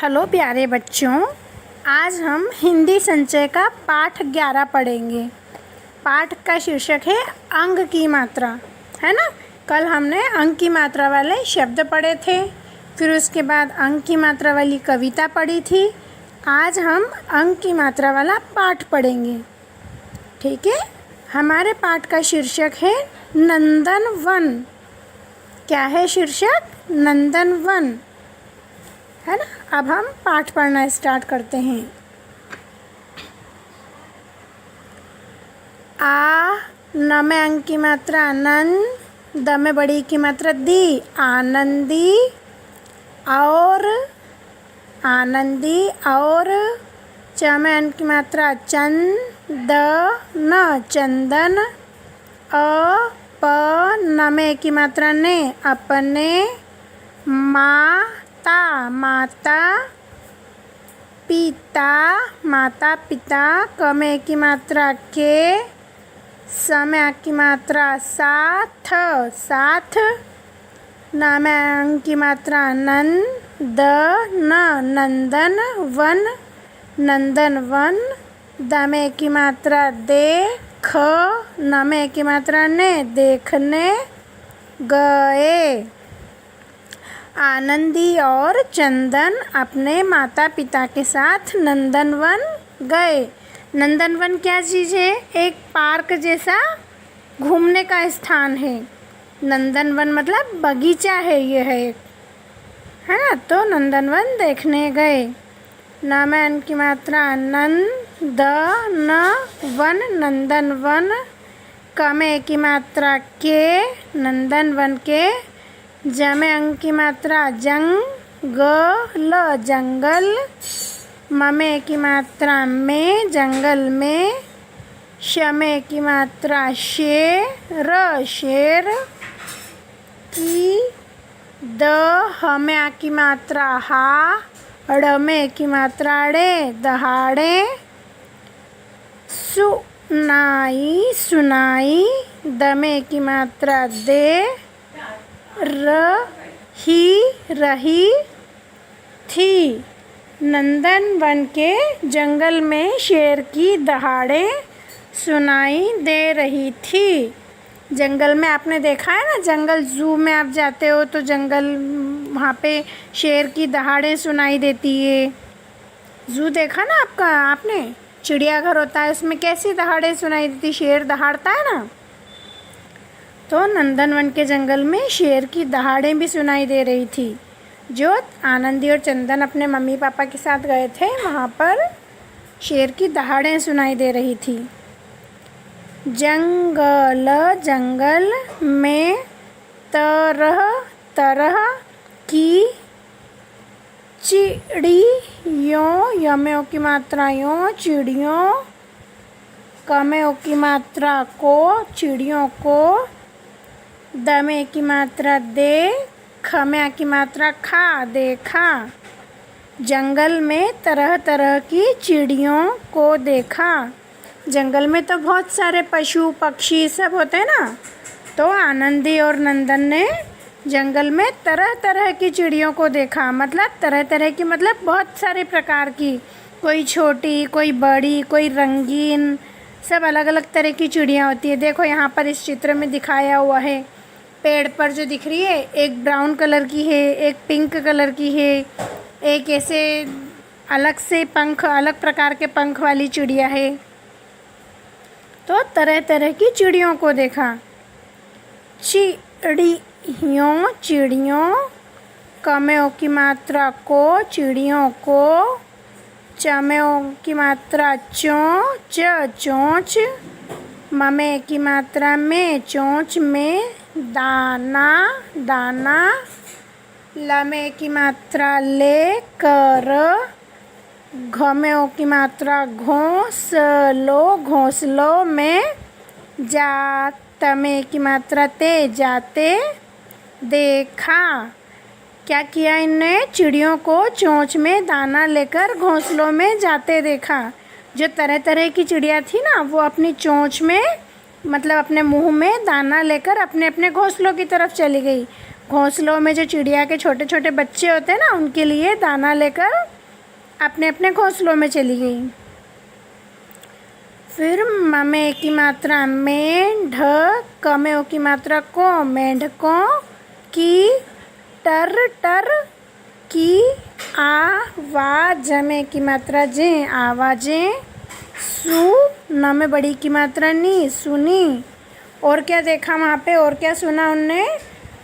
Hello प्यारे बच्चों, आज हम हिंदी संचय का पाठ 11 पढ़ेंगे। पाठ का शीर्षक है अंग की मात्रा, है ना। कल हमने अंग की मात्रा वाले शब्द पढ़े थे, फिर उसके बाद अंग की मात्रा वाली कविता पढ़ी थी। आज हम अंग की मात्रा वाला पाठ पढ़ेंगे, ठीक है। हमारे पाठ का शीर्षक है नंदन वन। क्या है शीर्षक? नंदन वन, है ना। अब हम पाठ पढ़ना स्टार्ट करते हैं। आ न में अंग की मात्रा नन, द में बड़ी की मात्रा दी, आनंदी और आनंदी और च में अंग की मात्रा चन, द न चंदन, अ प न में की मात्रा ने अपने, माता माता, पिता माता पिता, क में की मात्रा के, स में आ की मात्रा साथ साथ, न में अंग की मात्रा नन, द न नंदन वन नंदन वन, द में की मात्रा देख, न में की मात्रा ने देखने गए। आनंदी और चंदन अपने माता पिता के साथ नंदनवन गए। नंदनवन क्या चीज़ है? एक पार्क जैसा घूमने का स्थान है। नंदनवन मतलब बगीचा है, ये है एक, है ना। तो नंदनवन देखने गए। न में अन की मात्रा नन, द न वन नंदन वन, क में की मात्रा के नंदनवन के, ज में अंग की मात्रा जंग ल जंगल, म में की मात्रा में जंगल में, श में की मात्रा शेर शेर की, द ह में आ की मात्रा हा, ड़ में की मात्रा ड़े दहाड़े, सुनाई सुनाई, द में की मात्रा दे, रही थी। नंदन वन के जंगल में शेर की दहाड़े सुनाई दे रही थी। जंगल में आपने देखा है ना, जंगल ज़ू में आप जाते हो तो जंगल वहाँ पे शेर की दहाड़े सुनाई देती है। ज़ू देखा ना आपने, चिड़ियाघर होता है, उसमें कैसी दहाड़े सुनाई देती, शेर दहाड़ता है ना। तो नंदनवन के जंगल में शेर की दहाड़ें भी सुनाई दे रही थी। जो आनंदी और चंदन अपने मम्मी पापा के साथ गए थे, वहाँ पर शेर की दहाड़ें सुनाई दे रही थी। जंगल जंगल में तरह तरह की चिड़ियों, य में ओ की मात्रा यो चिड़ियों, क में ओ की मात्रा को चिड़ियों को, द में की मात्रा दे, ख में आ की मात्रा खा देखा। जंगल में तरह तरह की चिड़ियों को देखा। जंगल में तो बहुत सारे पशु पक्षी सब होते हैं ना। तो आनंदी और नंदन ने जंगल में तरह तरह की चिड़ियों को देखा। मतलब तरह तरह की मतलब बहुत सारे प्रकार की, कोई छोटी कोई बड़ी कोई रंगीन, सब अलग अलग तरह की चिड़ियाँ होती है। देखो यहाँ पर इस चित्र में दिखाया हुआ है, पेड़ पर जो दिख रही है, एक ब्राउन कलर की है, एक पिंक कलर की है, एक ऐसे अलग से पंख, अलग प्रकार के पंख वाली चिड़िया है। तो तरह तरह की चिड़ियों को देखा। चिड़ियों चिड़ियों, क में ओ की मात्रा को चिड़ियों को, च में ओ की मात्रा चोंच चोंच, म में की मात्रा में चोंच में, दाना दाना, ल में की मात्रा ले कर, घ में ओ की मात्रा घोंसलो घोंसलो में, जा त में की मात्रा ते जाते देखा। क्या किया इनने? चिड़ियों को चोंच में दाना लेकर घोंसलों में जाते देखा। जो तरह तरह की चिड़िया थी ना, वो अपनी चोंच में मतलब अपने मुंह में दाना लेकर अपने अपने घोंसलों की तरफ चली गई। घोंसलों में जो चिड़िया के छोटे छोटे बच्चे होते हैं ना, उनके लिए दाना लेकर अपने अपने घोंसलों में चली गई। फिर म में ए की मात्रा मेंढ, क में ओ की मात्रा को, मेंढकों की टर टर की आवाज, ज में की मात्रा जे, आवाजें। सु, न में बड़ी की मात्रा नी, सुनी। और क्या देखा वहाँ पे, और क्या सुना उनने?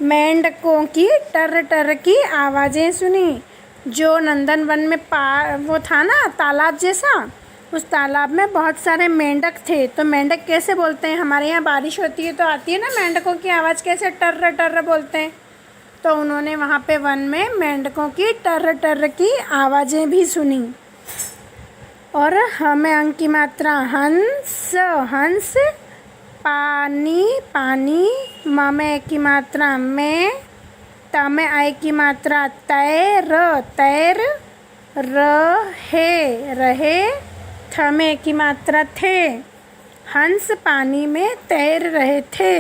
मेंढकों की टर टर की आवाज़ें सुनी। जो नंदनवन में वो था ना तालाब जैसा, उस तालाब में बहुत सारे मेंढक थे। तो मेंढक कैसे बोलते हैं? हमारे यहाँ बारिश होती है तो आती है ना मेंढकों की आवाज़, कैसे टर टर बोलते हैं। तो उन्होंने वहाँ पे वन में मेंढकों की टर टर की आवाज़ें भी सुनी। और हमें अंक की मात्रा हंस, हंस। पानी, पानी। म में ए की मात्रा में, त में आए की मात्रा तैर, तैर। रहे, रहे। थ में ए की मात्रा थे। हंस पानी में तैर रहे थे।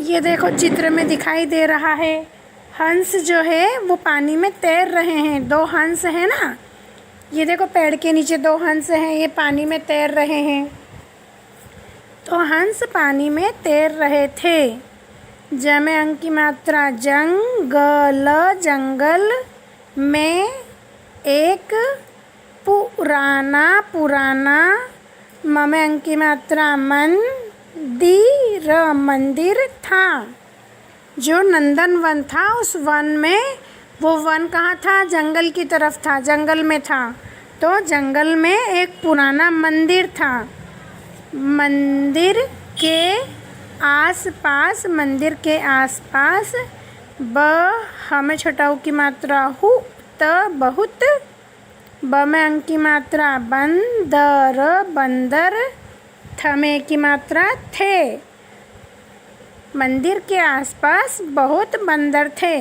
ये देखो चित्र में दिखाई दे रहा है, हंस जो है वो पानी में तैर रहे हैं। दो हंस हैं ना, ये देखो पेड़ के नीचे दो हंस हैं, ये पानी में तैर रहे हैं। तो हंस पानी में तैर रहे थे। ज में अंक की मात्रा जंगल, जंगल में एक पुराना, पुराना। म में अंक की मात्रा मंदिर, मंदिर था। जो नंदनवन था उस वन में, वो वन कहाँ था? जंगल की तरफ था, जंगल में था। तो जंगल में एक पुराना मंदिर था। मंदिर के आसपास, मंदिर के आसपास। ब, हमें छोटा ऊ की मात्रा हु, त बहुत। ब में अंक की मात्रा बंदर, बंदर। थ में ए की मात्रा थे। मंदिर के आसपास बहुत बंदर थे।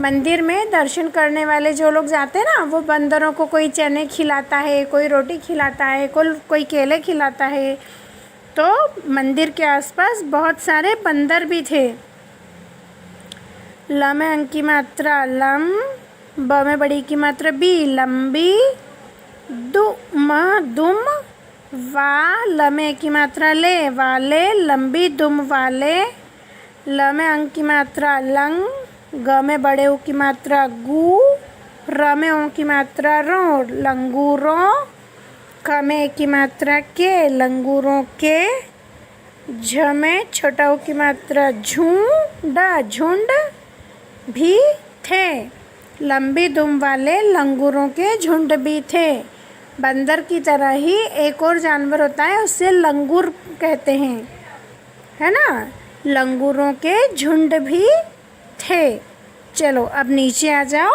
मंदिर में दर्शन करने वाले जो लोग जाते हैं ना, वो बंदरों को कोई चने खिलाता है, कोई रोटी खिलाता है, कोई केले खिलाता है। तो मंदिर के आसपास बहुत सारे बंदर भी थे। ल में अंक की मात्रा लम, ब में बड़ी की मात्रा बी, लंबी। दुम, दुम। वा, ल में ए की मात्रा ले, वाले, लंबी दुम वाले। ल में अंक की मात्रा लंग, ग में बड़े ऊ की मात्रा गु, र में ओ की मात्रा रो, लंगूरों। क में ए की मात्रा के, लंगूरों के। झ में छोटा ऊ की मात्रा झुंड, झुंड भी थे। लंबी दुम वाले लंगूरों के झुंड भी थे। बंदर की तरह ही एक और जानवर होता है, उससे लंगूर कहते हैं, है ना। लंगूरों के झुंड भी थे। चलो अब नीचे आ जाओ।